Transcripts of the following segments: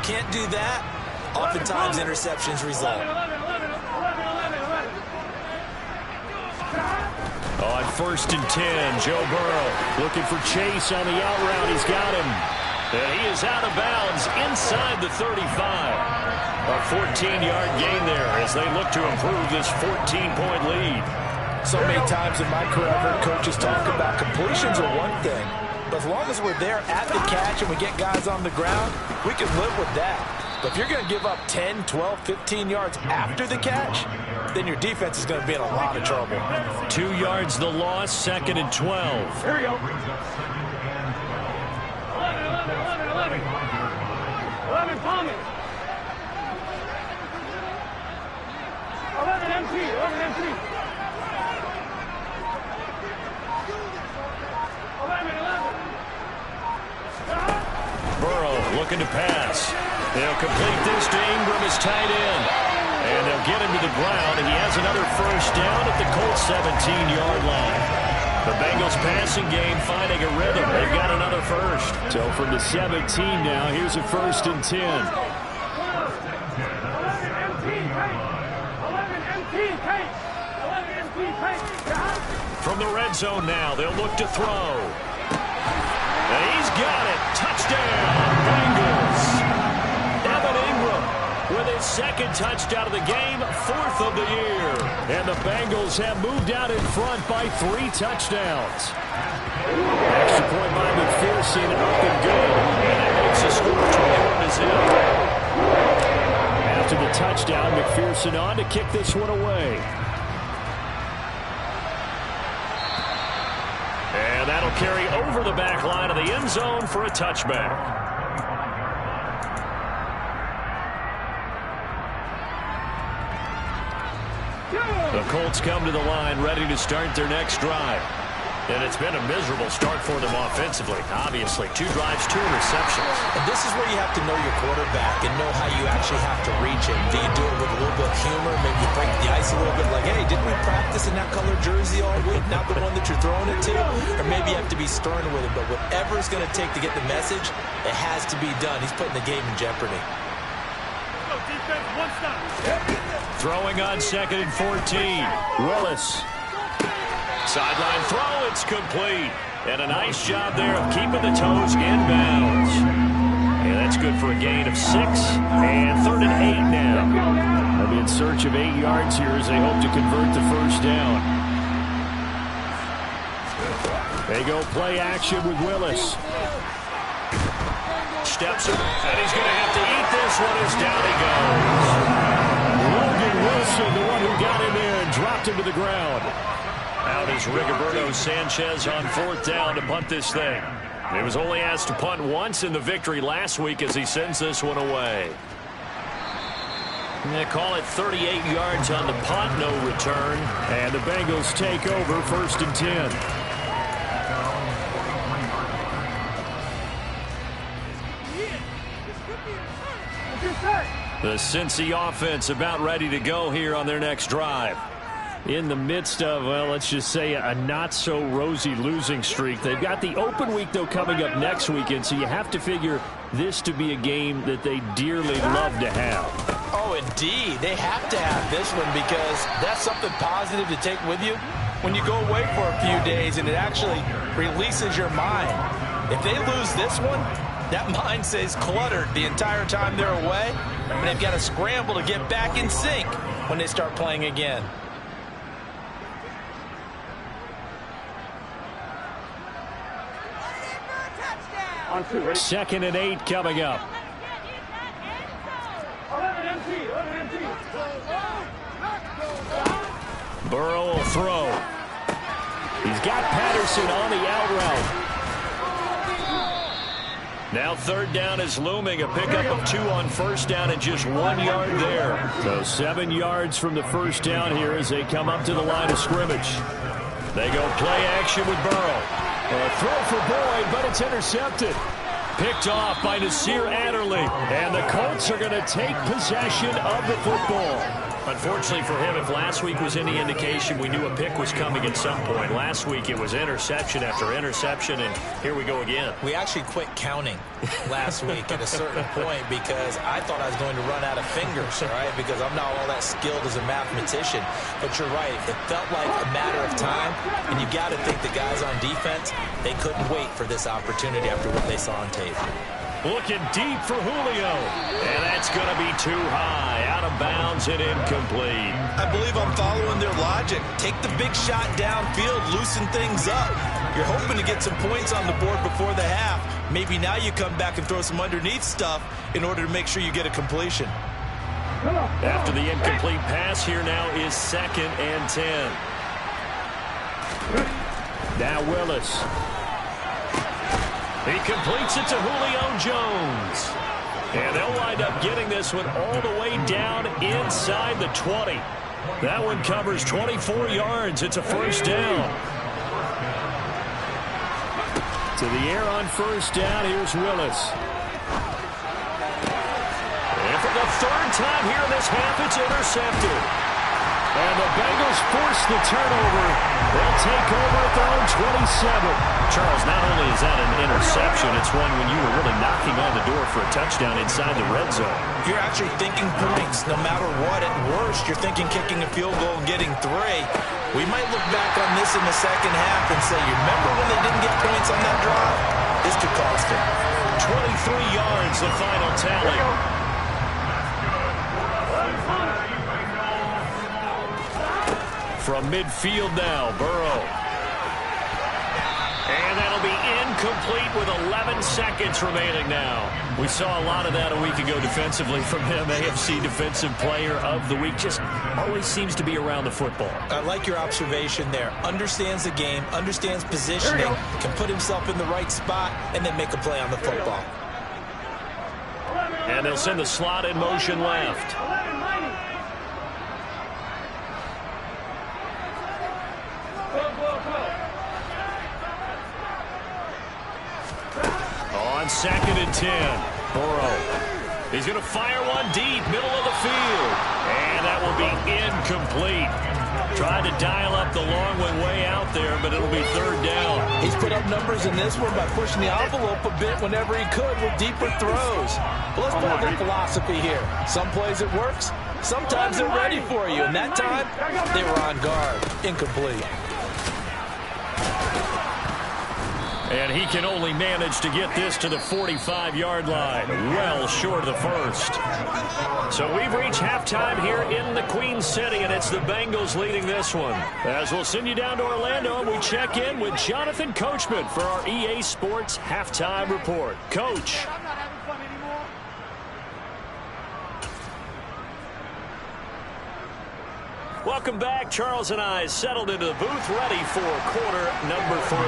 can't do that, oftentimes interceptions result. On 1st and 10, Joe Burrow looking for Chase on the out route. He's got him. And he is out of bounds inside the 35. A 14-yard gain there as they look to improve this 14-point lead. So many times in my career, I've heard coaches talk about completions are one thing, but as long as we're there at the catch and we get guys on the ground, we can live with that. But if you're going to give up 10, 12, 15 yards after the catch, then your defense is going to be in a lot of trouble. 2 yards the loss, 2nd and 12. Here we go. 11 Tommy. 11 MT. 11 MT. 11. Burrow looking to pass. They'll complete this to Ingram, his tight end. And they'll get him to the ground, and he has another first down at the Colts 17-yard line. The Bengals passing game finding a rhythm. They've got another first. So from the 17 now, here's a 1st and 10. 11 MT. From the red zone now, they'll look to throw. And he's got it. Touchdown, Bengals. Evan Ingram with his 2nd touchdown of the game, 4th of the year. And the Bengals have moved out in front by 3 touchdowns. Extra point by McPherson, up and good. And that makes the score 21-0. After the touchdown, McPherson on to kick this one away. And that'll carry over the back line of the end zone for a touchback. The Colts come to the line ready to start their next drive. And it's been a miserable start for them offensively. Obviously, 2 drives, 2 interceptions. And this is where you have to know your quarterback and know how you actually have to reach him. Do you do it with a little bit of humor? Maybe you break the ice a little bit like, hey, didn't we practice in that color jersey all week? Not the one that you're throwing it to? Or maybe you have to be stern with him. But whatever it's going to take to get the message, it has to be done. He's putting the game in jeopardy. Defense, 1 stop. Throwing on 2nd and 14. Willis. Sideline throw, it's complete. And a nice job there of keeping the toes in bounds. And that's good for a gain of 6. And 3rd and 8 now. They'll be in search of 8 yards here as they hope to convert the first down. They go play action with Willis. Steps him, and he's going to have to eat this one as down he goes. Logan Wilson, the one who got in there and dropped him to the ground. Out is Rigoberto Sanchez on 4th down to punt this thing. He was only asked to punt once in the victory last week as he sends this one away. And they call it 38 yards on the punt, no return. And the Bengals take over 1st and 10. The Cincy offense about ready to go here on their next drive. In the midst of, well, let's just say a not-so-rosy losing streak. They've got the open week, though, coming up next weekend, so you have to figure this to be a game that they dearly love to have. Oh, indeed. They have to have this one because that's something positive to take with you when you go away for a few days, and it actually releases your mind. If they lose this one, that mind stays cluttered the entire time they're away, and they've got to scramble to get back in sync when they start playing again. On 2, ready? 2nd and 8 coming up. 11 MT. Burrow will throw. He's got Patterson on the out route. Now 3rd down is looming. A pickup of 2 on 1st down and just 1 yard there. So 7 yards from the first down here as they come up to the line of scrimmage. They go play action with Burrow. A throw for Boyd, but it's intercepted. Picked off by Nasir Adderley. And the Colts are going to take possession of the football. Unfortunately for him, if last week was any indication, we knew a pick was coming at some point. Last week it was interception after interception, and here we go again. We actually quit counting last week at a certain point because I thought I was going to run out of fingers, all right, because I'm not all that skilled as a mathematician. But you're right. It felt like a matter of time, and you got to think the guys on defense, they couldn't wait for this opportunity after what they saw on tape. Looking deep for Julio, and that's going to be too high, out of bounds and incomplete. I believe I'm following their logic. Take the big shot downfield, loosen things up. You're hoping to get some points on the board before the half. Maybe now you come back and throw some underneath stuff in order to make sure you get a completion. After the incomplete pass, here now is 2nd and 10. Now Willis. He completes it to Julio Jones. And they'll wind up getting this one all the way down inside the 20. That one covers 24 yards. It's a first down. To the air on first down, here's Willis. And for the 3rd time here in this half, it's intercepted. And the Bengals force the turnover. They'll take over at their own 27. Charles, not only is that an interception, it's one when you were really knocking on the door for a touchdown inside the red zone. You're actually thinking points no matter what. At worst, you're thinking kicking a field goal and getting 3. We might look back on this in the second half and say, you remember when they didn't get points on that drive? This could cost them. 23 yards, the final tally. From midfield now, Burrow. And that'll be incomplete with 11 seconds remaining now. We saw a lot of that a week ago defensively from him. AFC Defensive Player of the Week. Just always seems to be around the football. I like your observation there. Understands the game, understands positioning, can put himself in the right spot, and then make a play on the football. And they'll send the slot in motion left. On 2nd and 10, Burrow. He's going to fire one deep, middle of the field. And that will be incomplete. Tried to dial up the long one way out there, but it'll be 3rd down. He's put up numbers in this one by pushing the envelope a bit whenever he could with deeper throws. Well, let's play their philosophy here. Some plays it works, sometimes they're ready for you. And that time, they were on guard. Incomplete. And he can only manage to get this to the 45-yard line. Well short of the first. So we've reached halftime here in the Queen City, and it's the Bengals leading this one. As we'll send you down to Orlando, and we check in with Jonathan Coachman for our EA Sports Halftime Report. Coach. Welcome back. Charles and I settled into the booth, ready for quarter number 3.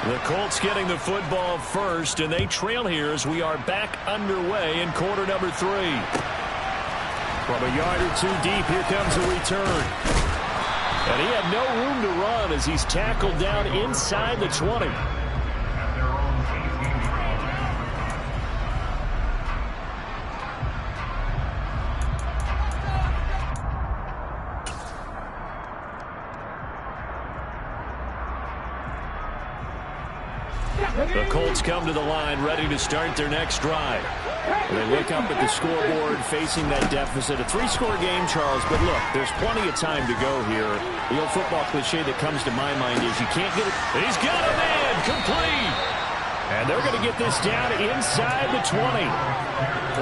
The Colts getting the football first, and they trail here as we are back underway in quarter number 3. From a yard or 2 deep, here comes a return. And he had no room to run as he's tackled down inside the 20. The Colts come to the line, ready to start their next drive. They look up at the scoreboard, facing that deficit. A 3-score game, Charles, but look, there's plenty of time to go here. The old football cliche that comes to my mind is you can't get it. He's got a man, complete. And they're going to get this down inside the 20.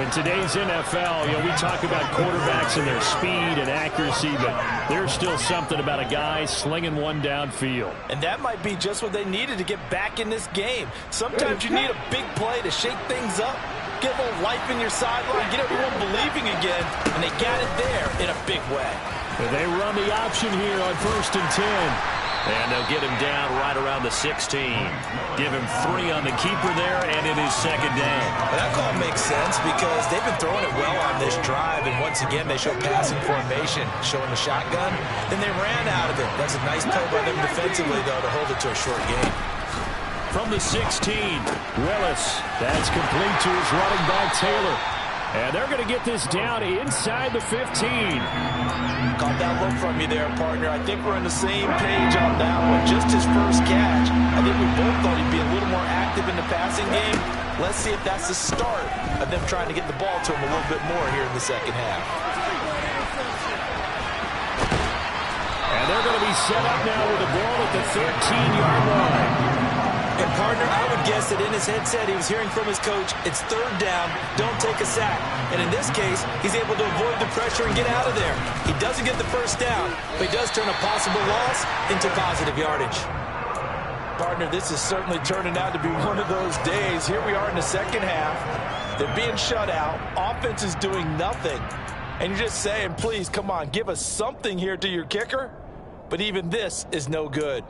In today's NFL, we talk about quarterbacks and their speed and accuracy, but there's still something about a guy slinging one downfield. And that might be just what they needed to get back in this game. Sometimes you need a big play to shake things up, get a little life in your sideline, get everyone believing again, and they got it there in a big way. And they run the option here on 1st and 10. And they'll get him down right around the 16. Give him 3 on the keeper there, and it is 2nd down. Well, that call makes sense because they've been throwing it well on this drive, and once again, they show passing formation, showing the shotgun. Then they ran out of it. That's a nice play by them defensively, though, to hold it to a short game. From the 16, Willis. That's complete to his running back, Taylor. And they're going to get this down inside the 15. Caught that look from you there, partner. I think we're on the same page on that one. Just his first catch. I think we both thought he'd be a little more active in the passing game. Let's see if that's the start of them trying to get the ball to him a little bit more here in the second half. And they're going to be set up now with the ball at the 13-yard line. And, partner, I would guess that in his headset he was hearing from his coach, it's third down, don't take a sack. And in this case, he's able to avoid the pressure and get out of there. He doesn't get the first down, but he does turn a possible loss into positive yardage. Partner, this is certainly turning out to be one of those days. Here we are in the second half. They're being shut out. Offense is doing nothing. And you're just saying, please, come on, give us something here to your kicker. But even this is no good.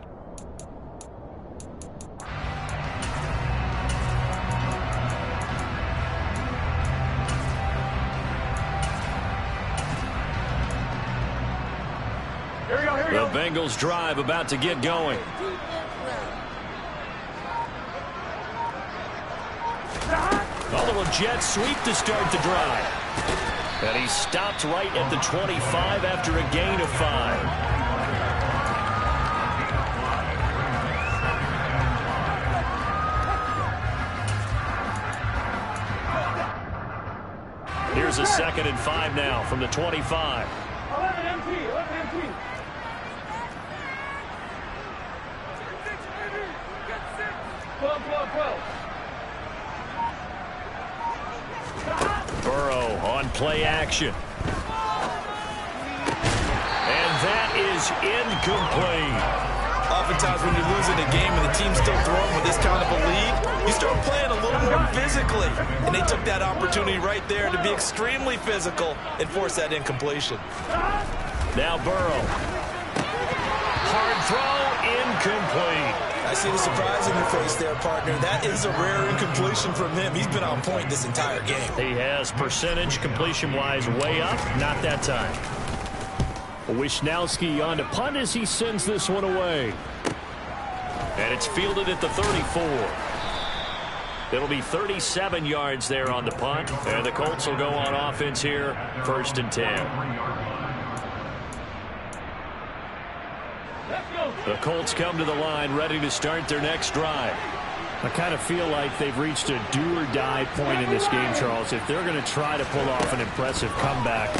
The Bengals drive about to get going. A little jet sweep to start the drive. And he stopped right at the 25 after a gain of 5. Here's a 2nd and 5 now from the 25. 11 empty, 11 empty. Burrow on play action. And that is incomplete. Oftentimes when you're losing a game and the team's still throwing with this kind of a lead, you start playing a little more physically. And they took that opportunity right there to be extremely physical and force that incompletion. Now Burrow. Hard throw, incomplete. I see the surprise in your face there, partner. That is a rare incompletion from him. He's been on point this entire game. He has percentage completion-wise way up. Not that time. Wisnowski on to punt as he sends this one away. And it's fielded at the 34. It'll be 37 yards there on the punt. And the Colts will go on offense here, 1st and 10. The Colts come to the line ready to start their next drive. I kind of feel like they've reached a do-or-die point in this game, Charles. If they're going to try to pull off an impressive comeback,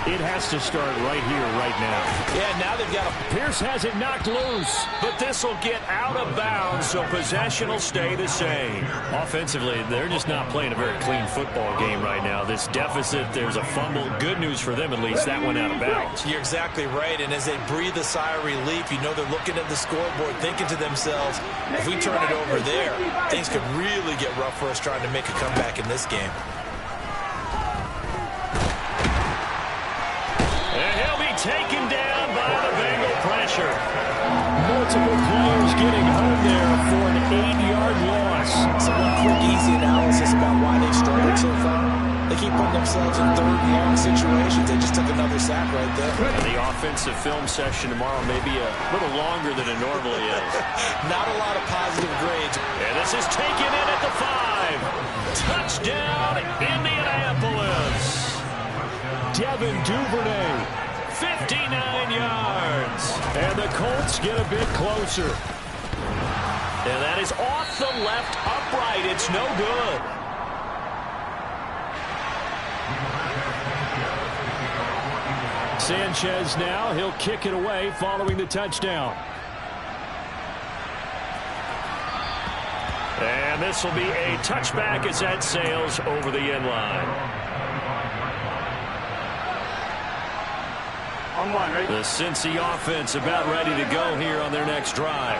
it has to start right here, right now. Yeah, now they've got Pierce has it knocked loose. But this will get out of bounds, so possession will stay the same. Offensively, they're just not playing a very clean football game right now. This deficit, there's a fumble. Good news for them, at least. That went out of bounds. You're exactly right, and as they breathe a sigh of relief, you know they're looking at the scoreboard, thinking to themselves, if we turn it over there, things could really get rough for us trying to make a comeback in this game. And he'll be taken down by the Bengal pressure. Multiple players getting home there for an 8-yard loss. Some quick, easy analysis about why they've struggled so far. They keep putting themselves in third and long situations. They just took another sack right there. And the offensive film session tomorrow may be a little longer than it normally is. Not a lot of positive grades. And this is taken in at the 5. Touchdown, Indianapolis. Devin Duvernay. 59 yards. And the Colts get a bit closer. And that is off the left upright. It's no good. Sanchez now. He'll kick it away following the touchdown. And this will be a touchback as that sails over the end line. The Cincy offense about ready to go here on their next drive.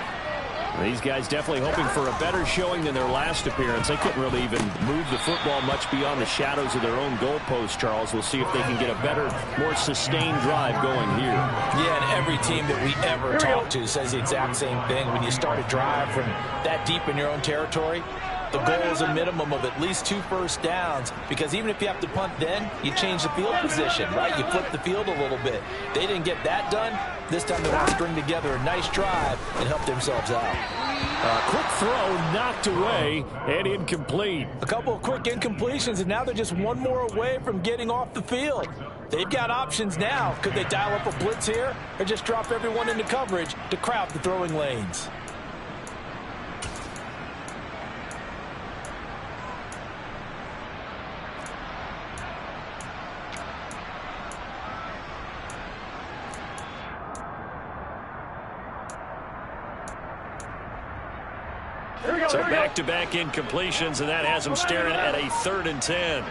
These guys definitely hoping for a better showing than their last appearance. They couldn't really even move the football much beyond the shadows of their own goalpost, Charles. We'll see if they can get a better, more sustained drive going here. Yeah, and every team that we ever talk to says the exact same thing. When you start a drive from that deep in your own territory, the goal is a minimum of at least 2 first downs, because even if you have to punt then, you change the field position, right? You flip the field a little bit. They didn't get that done. This time they want to string together a nice drive and help themselves out. Quick throw knocked away and incomplete. A couple of quick incompletions, and now they're just one more away from getting off the field. They've got options now. Could they dial up a blitz here or just drop everyone into coverage to crowd the throwing lanes? So back-to-back incompletions, and that has him staring at a 3rd and 10.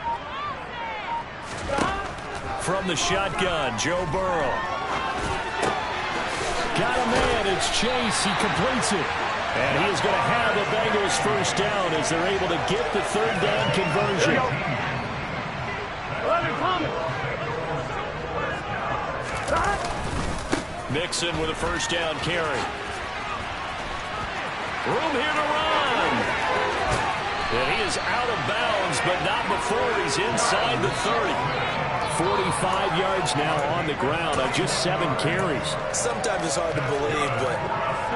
From the shotgun, Joe Burrow. Got a man. It's Chase. He completes it. And he is going to have the Bengals first down as they're able to get the 3rd down conversion. Mixon with a first down carry. Room here to run. And he is out of bounds, but not before he's inside the 30. 45 yards now on the ground on just 7 carries. Sometimes it's hard to believe, but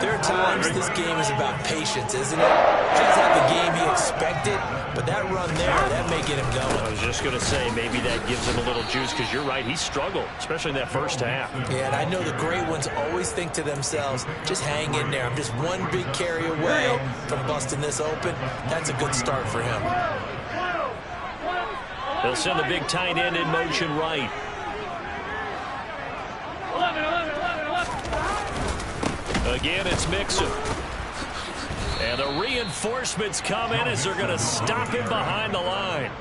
there are times this game is about patience, isn't it? He doesn't have the game he expected, but that run there, that may get him going. I was just going to say, maybe that gives him a little juice, because you're right, he struggled, especially in that first half. Yeah, and I know the great ones always think to themselves, just hang in there. I'm just one big carry away from busting this open. That's a good start for him. They'll send the big tight end in motion right. Again, it's Mixon. And the reinforcements come in as they're going to stop him behind the line.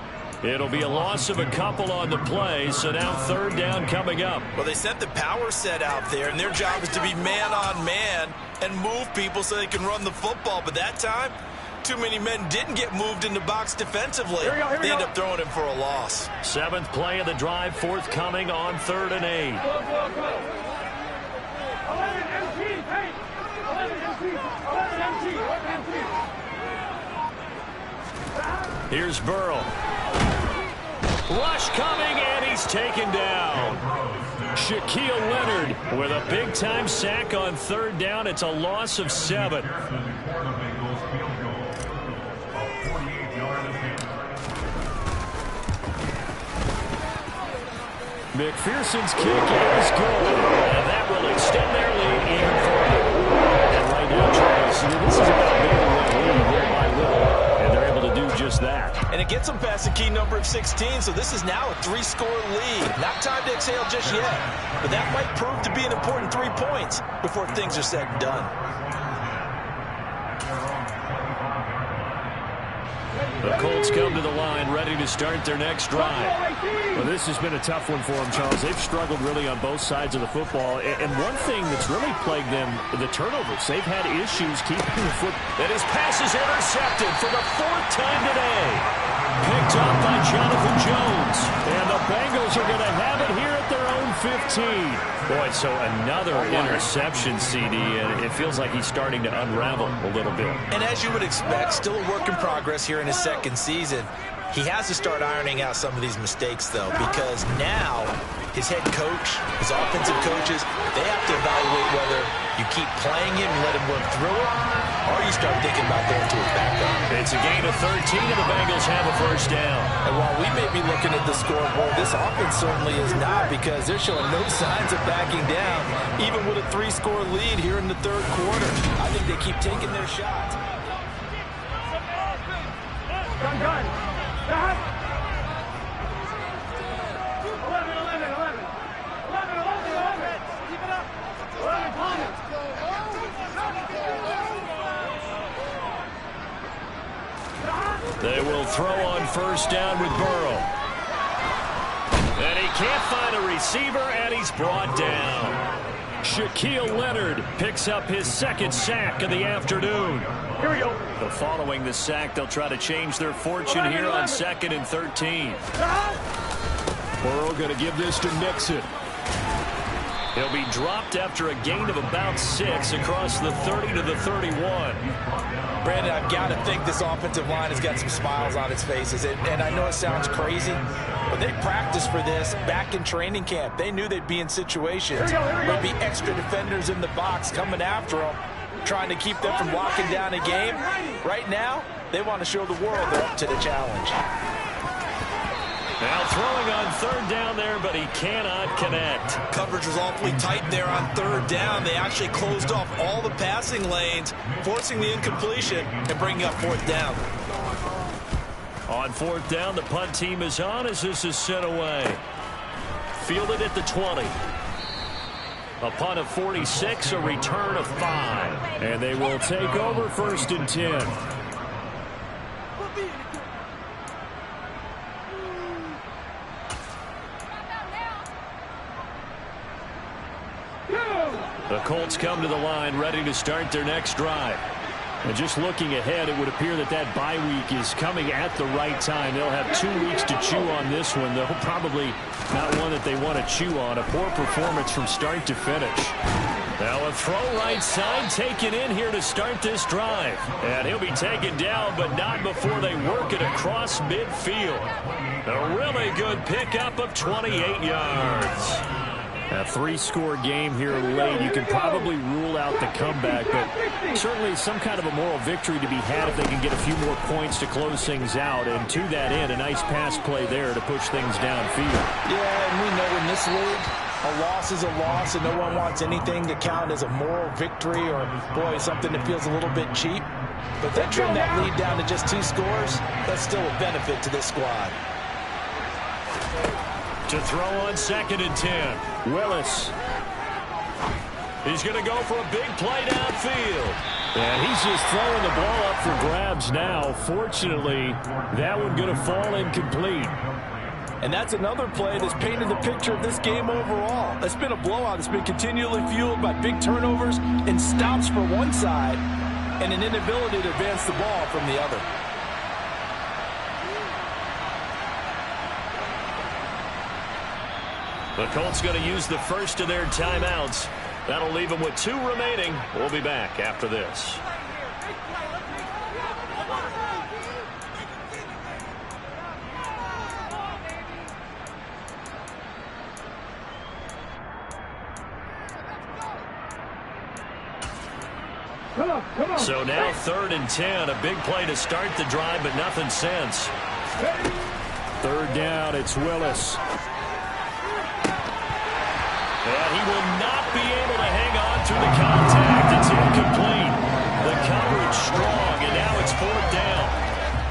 It'll be a loss of a couple on the play, so now 3rd down coming up. Well, they sent the power set out there, and their job is to be man-on-man and move people so they can run the football. But that time, too many men didn't get moved in the box defensively. They end up throwing him for a loss. 7th play of the drive, forthcoming on 3rd and 8. Here's Burrow. Rush coming, and he's taken down. Shaquille Leonard with a big-time sack on 3rd down. It's a loss of 7. McPherson's kick is good. And that will extend their lead even further. And right now, Charles, this is about making that lead little by little, and they're able to do just that. And it gets them past the key number of 16, so this is now a 3-score lead. Not time to exhale just yet, but that might prove to be an important 3 points before things are said and done. The Colts come to the line, ready to start their next drive. Well, this has been a tough one for them, Charles. They've struggled really on both sides of the football. And one thing that's really plagued them, the turnovers. They've had issues keeping the foot. And his pass is intercepted for the 4th time today. Picked up by Jonathan Jones. And the Bengals are going to have it here at their own 15. Boy, so another interception, CD, and it feels like he's starting to unravel a little bit. And as you would expect, still a work in progress here in his 2nd season. He has to start ironing out some of these mistakes, though, because now his head coach, his offensive coaches, they have to evaluate whether you keep playing him and let him work through it, or you start thinking about going to his backup. It's a gain of 13, and the Bengals have a first down. And while we may be looking at the scoreboard, this offense certainly is not, because they're showing no signs of backing down, even with a 3-score lead here in the 3rd quarter. I think they keep taking their shots. Gun. Stop. 11. Keep it up. 11, Thomas. They will throw on first down with Burrow. And he can't find a receiver, and he's brought down. Shaquille Leonard picks up his 2nd sack of the afternoon. Here we go. But following the sack, they'll try to change their fortune here on 2nd and 13. Burrow going to give this to Mixon. He'll be dropped after a gain of about 6 across the 30 to the 31. Brandon, I've got to think this offensive line has got some smiles on its faces. And I know it sounds crazy, but they practiced for this back in training camp. They knew they'd be in situations. There'd be extra defenders in the box coming after them. trying to keep them from locking down a game. Right now, they want to show the world they're up to the challenge. Now throwing on third down there, but he cannot connect. Coverage was awfully tight there on third down. They actually closed off all the passing lanes, forcing the incompletion and bringing up fourth down. On fourth down, the punt team is on as this is sent away. Fielded at the 20. A punt of 46, a return of 5. And they will take over 1st and 10. The Colts come to the line ready to start their next drive. And just looking ahead, it would appear that bye week is coming at the right time. They'll have 2 weeks to chew on this one. They'll probably not one that they want to chew on. A poor performance from start to finish. Now a throw right side taken in here to start this drive. And he'll be taken down, but not before they work it across midfield. A really good pickup of 28 yards. A 3-score game here late. You can probably rule out the comeback, but certainly some kind of a moral victory to be had if they can get a few more points to close things out. And to that end, a nice pass play there to push things downfield. Yeah, and we know in this league, a loss is a loss, and no one wants anything to count as a moral victory or, boy, something that feels a little bit cheap. But they trim that lead down to just 2 scores. That's still a benefit to this squad. To throw on 2nd and 10. Willis. He's going to go for a big play downfield. And he's just throwing the ball up for grabs now. Fortunately, that one going to fall incomplete. And that's another play that's painted the picture of this game overall. It's been a blowout. It's been continually fueled by big turnovers and stops for one side and an inability to advance the ball from the other. The Colts going to use the first of their timeouts. That'll leave them with 2 remaining. We'll be back after this. So now 3rd and 10. A big play to start the drive, but nothing since. 3rd down, it's Willis. And he will not be able to hang on through the contact. It's incomplete. The coverage strong, and now it's 4th down.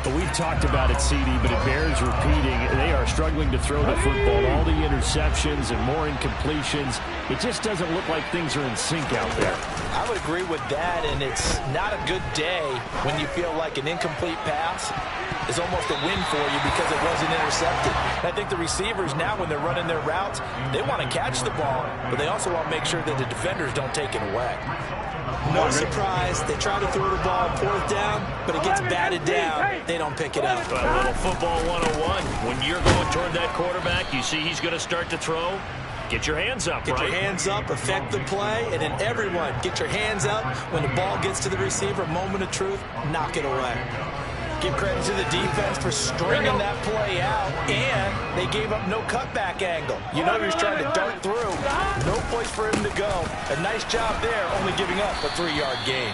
But we've talked about it, CD, but it bears repeating. They are struggling to throw the football. All the interceptions and more incompletions. It just doesn't look like things are in sync out there. I would agree with that, and it's not a good day when you feel like an incomplete pass is almost a win for you because it wasn't intercepted. And I think the receivers now, when they're running their routes, they want to catch the ball, but they also want to make sure that the defenders don't take it away. No surprise, they try to throw the ball 4th down, but it gets batted down. They don't pick it up. A little football 101. When you're going toward that quarterback, you see he's going to start to throw. Get your hands up, Get your hands up, affect the play, and then everyone get your hands up. When the ball gets to the receiver, moment of truth, knock it away. Give credit to the defense for stringing that play out, and they gave up no cutback angle. You know he was trying to dart through. No place for him to go. A nice job there, only giving up a 3-yard gain.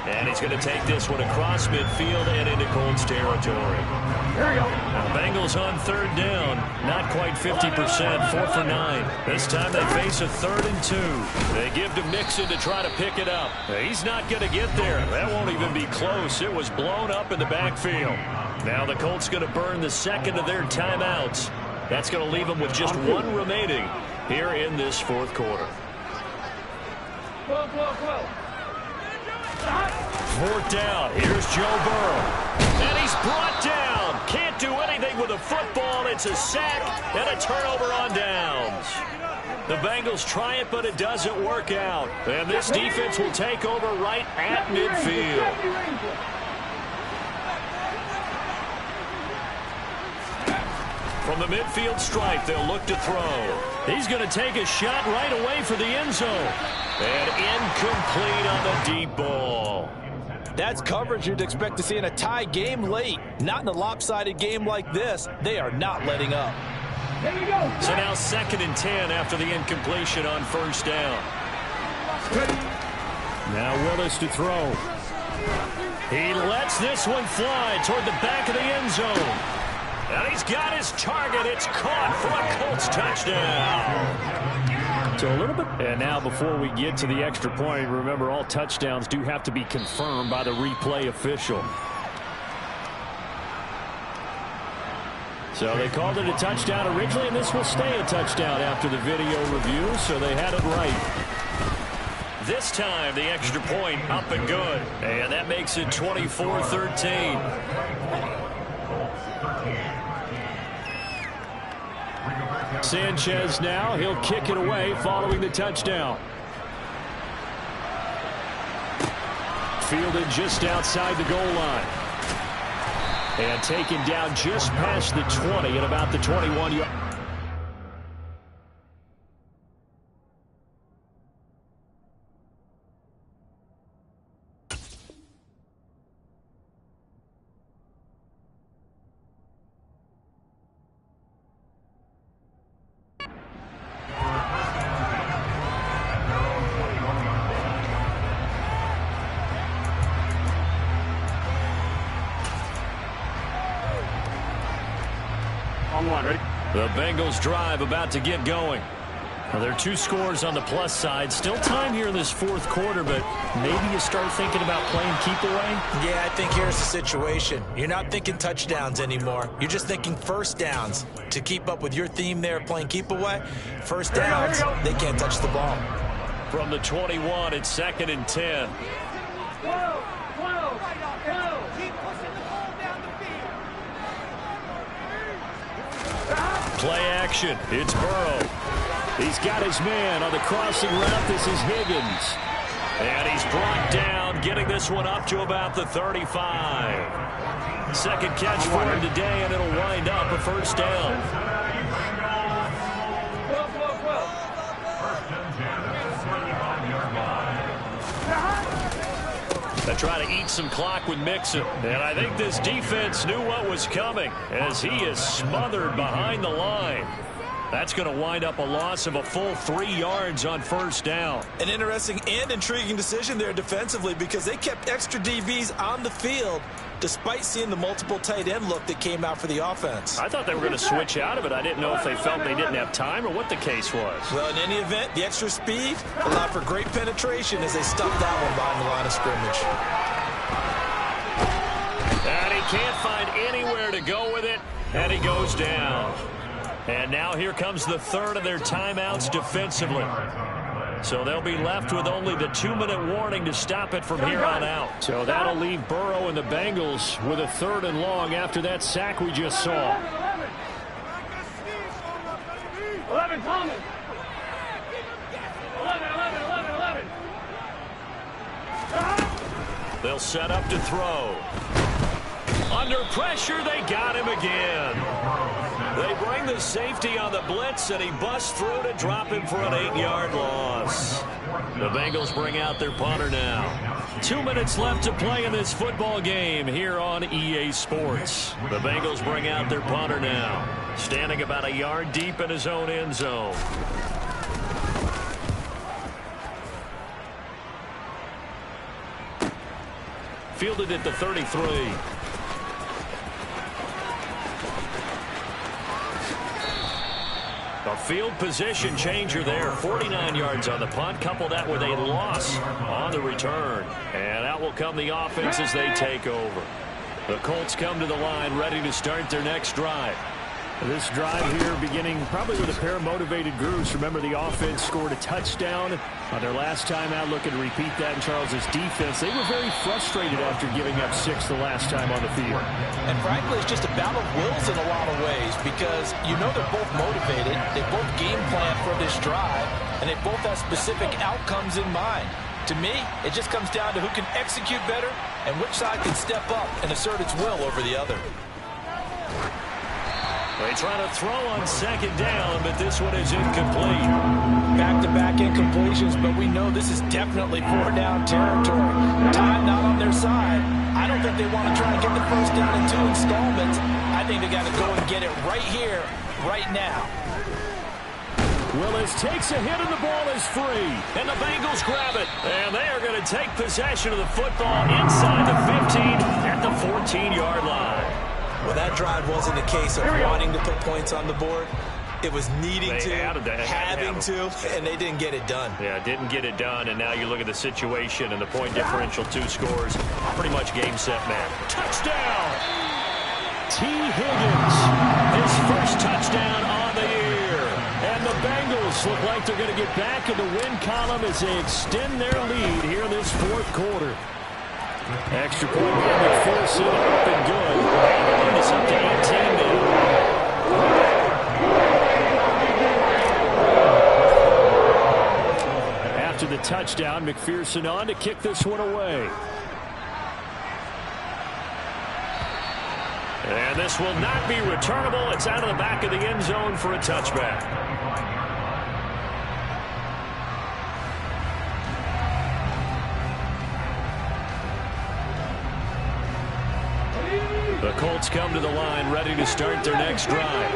And he's going to take this one across midfield and into Colts territory. Now, Bengals on 3rd down. Not quite 50%, 4 for 9. This time they face a 3rd and 2. They give to Mixon to try to pick it up. He's not going to get there. That won't even be close. It was blown up in the backfield. Now the Colts going to burn the 2nd of their timeouts. That's going to leave them with just 1 remaining here in this 4th quarter. 4th down. Here's Joe Burrow. And he's brought down. Can't do anything with a football. It's a sack and a turnover on downs. The Bengals try it, but it doesn't work out. And this defense will take over right at midfield. From the midfield stripe, they'll look to throw. He's going to take a shot right away for the end zone. And incomplete on the deep ball. That's coverage you'd expect to see in a tie game late. Not in a lopsided game like this. They are not letting up. So now 2nd and 10 after the incompletion on 1st down. Now Willis to throw. He lets this one fly toward the back of the end zone. And he's got his target. It's caught for a Colts touchdown. So a little bit. And now before we get to the extra point, remember all touchdowns do have to be confirmed by the replay official. So they called it a touchdown originally, and this will stay a touchdown after the video review, so they had it right. This time, the extra point up and good. And that makes it 24-13. Sanchez now, he'll kick it away following the touchdown. Fielded just outside the goal line. And taken down just past the 20 at about the 21-yard. The Bengals drive about to get going. Well, there are two scores on the plus side. Still time here in this fourth quarter, but maybe you start thinking about playing keep away? Yeah, I think here's the situation. You're not thinking touchdowns anymore. You're just thinking first downs. To keep up with your theme there, playing keep away, first downs, they can't touch the ball. From the 21, it's 2nd and 10. Play action. It's Burrow. He's got his man on the crossing route. This is Higgins. And he's brought down, getting this one up to about the 35. Second catch for him today, and it'll wind up a first down. They try to eat some clock with Mixon. And I think this defense knew what was coming as he is smothered behind the line. That's going to wind up a loss of a full 3 yards on first down. An interesting and intriguing decision there defensively because they kept extra DBs on the field despite seeing the multiple tight end look that came out for the offense. I thought they were going to switch out of it. I didn't know if they felt they didn't have time or what the case was. Well, in any event, the extra speed allowed for great penetration as they stuffed that one behind the line of scrimmage. And he can't find anywhere to go with it, and he goes down. And now here comes the third of their timeouts defensively. So they'll be left with only the 2-minute warning to stop it from here on out. So that'll leave Burrow and the Bengals with a 3rd and long after that sack we just saw. 11, Thomas. 11. They'll set up to throw. Under pressure, they got him again. They bring the safety on the blitz, and he busts through to drop him for an 8-yard loss. The Bengals bring out their punter now. 2 minutes left to play in this football game here on EA Sports. The Bengals bring out their punter now, standing about a yard deep in his own end zone. Fielded at the 33. A field position changer there. 49 yards on the punt. Couple that with a loss on the return. And out will come the offense as they take over. The Colts come to the line ready to start their next drive. This drive here beginning probably with a pair of motivated groups. Remember, the offense scored a touchdown on their last time out. Looking to repeat that in Charles's defense. They were very frustrated after giving up 6 the last time on the field. And frankly, it's just a battle of wills in a lot of ways because you know they're both motivated. They both game plan for this drive, and they both have specific outcomes in mind. To me, it just comes down to who can execute better and which side can step up and assert its will over the other. They try to throw on second down, but this one is incomplete. Back-to-back incompletions, but we know this is definitely 4-down territory. Time not on their side. I don't think they want to try and get the first down in 2 installments. I think they got to go and get it right here, right now. Willis takes a hit and the ball is free. And the Bengals grab it. And they are going to take possession of the football inside the 15 at the 14-yard line. Well, that drive wasn't a case of wanting to put points on the board. It was needing to, having to, and they didn't get it done. Yeah, didn't get it done, and now you look at the situation and the point differential, 2 scores, pretty much game, set, match. Touchdown! T. Higgins, his first touchdown on the year. And the Bengals look like they're going to get back in the win column as they extend their lead here in this fourth quarter. Extra point by McPherson, up and good. And it's up to 18 now. After the touchdown, McPherson on to kick this one away. And this will not be returnable. It's out of the back of the end zone for a touchback. The Colts come to the line, ready to start their next drive.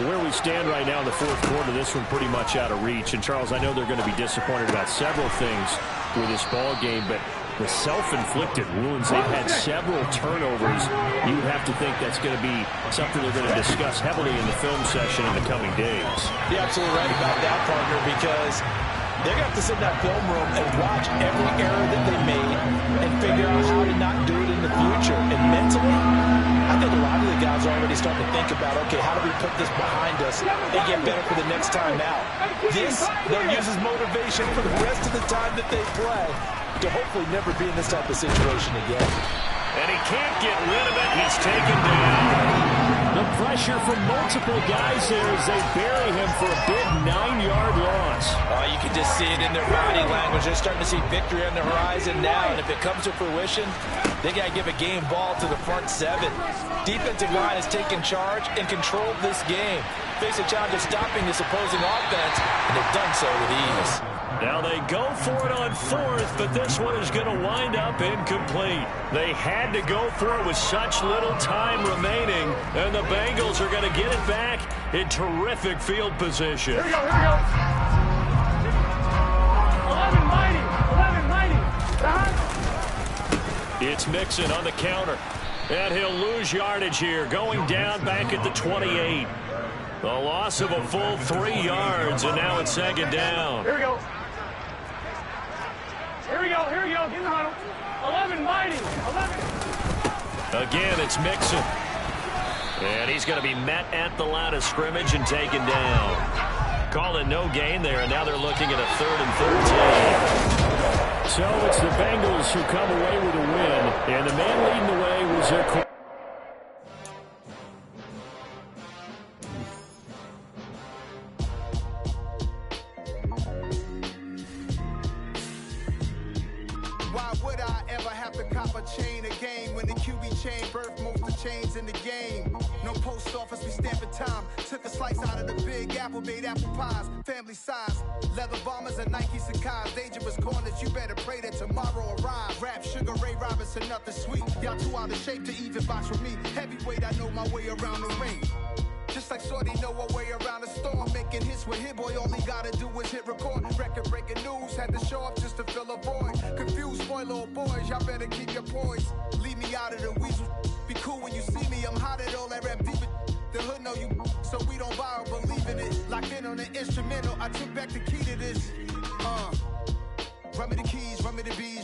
Where we stand right now in the fourth quarter, this one pretty much out of reach. And, Charles, I know they're going to be disappointed about several things with this ball game, but the self-inflicted wounds, they've had several turnovers. You would have to think that's going to be something they're going to discuss heavily in the film session in the coming days. You're absolutely right about that, partner, because they're going to have to sit in that film room and watch every error that they made and figure out how to not do it in the future. And mentally, I think a lot of the guys are already starting to think about, okay, how do we put this behind us and get better for the next time out? This, they'll use as motivation for the rest of the time that they play to hopefully never be in this type of situation again. And he can't get rid of it. He's taken down. The pressure from multiple guys there as they bury him for a big 9-yard loss. Oh, you can just see it in their body language. They're starting to see victory on the horizon now, and if it comes to fruition, they got to give a game ball to the front 7. Defensive line has taken charge and controlled this game. Face a challenge of stopping this opposing offense, and they've done so with ease. Now they go for it on 4th, but this one is going to wind up incomplete. They had to go for it with such little time remaining, and the Bengals are going to get it back in terrific field position. Here we go, here we go. 11-90. It's Mixon on the counter, and he'll lose yardage here, going down back at the 28. The loss of a full 3 yards, and now it's 2nd down. Here we go. Here we go, here we go. Get in the huddle. 11-90. 11. Again, it's Mixon. And he's going to be met at the line of scrimmage and taken down. Calling no gain there, and now they're looking at a 3rd and 13. So it's the Bengals who come away with a win, and the man leading the way was their quarterback. Chain a game when the QB chain birthed most of chains in the game. No post office, we stamping time. Took a slice out of the big apple, made apple pies, family size. Leather bombers and Nike Sacai's. Dangerous corners, you better pray that tomorrow arrives. Rap, Sugar Ray Robinson, nothing sweet. Y'all too out of shape to even box with me. Heavyweight, I know my way around the ring. Just like Shorty know a way around the storm. Making hits with Hit Boy, all he gotta do is hit record. Record-breaking news, had to show up just to fill a void. Confused, spoiled little boys, y'all better keep your poise. Leave me out of the weasel. Be cool when you see me, I'm hot at all that rap deep. The hood know you, so we don't borrow, believe in it. Locked in on the instrumental, I took back the key to this. Run me the keys, run me the bees.